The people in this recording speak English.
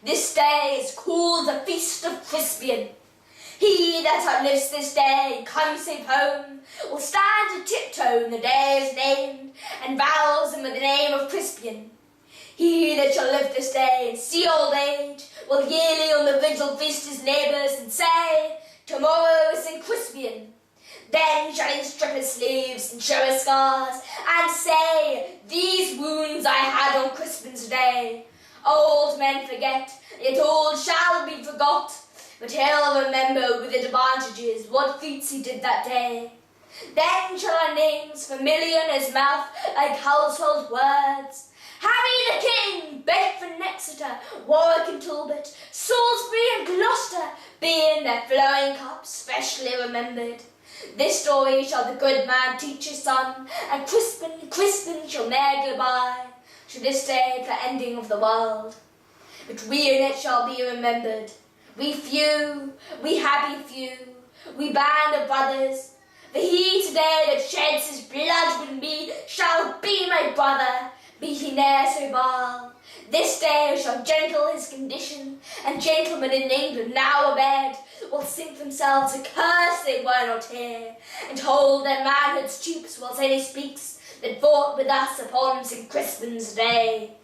This day is called the Feast of Crispian. He that outlives this day, comes safe home, will stand a tiptoe when the day is named, and vows him with the name of Crispian. He that shall live this day and see old age, will yearly on the vigil feast his neighbours, and say, tomorrow is St. Crispian. Then shall he strip his sleeves and show his scars, and say, these wounds I had on Crispian's day. Old men forget, yet old shall be forgot, but he'll remember with advantages what feats he did that day. Then shall our names familiar in his mouth like household words. Harry the King, Bedford and Exeter, Warwick and Talbot, Salisbury and Gloucester, be in their flowing cups specially remembered. This story shall the good man teach his son, and Crispin shall ne'er go by, to this day the ending of the world. But we in it shall be remembered, we few, we happy few, we band of brothers. For he today that sheds his blood with me shall be my brother, be he ne'er so vile. This day shall gentle his condition, and gentlemen in England now abed will sink themselves a curse they were not here, and hold their manhood's cheeks whilst any speaks that fought with us upon St. Crispin's day.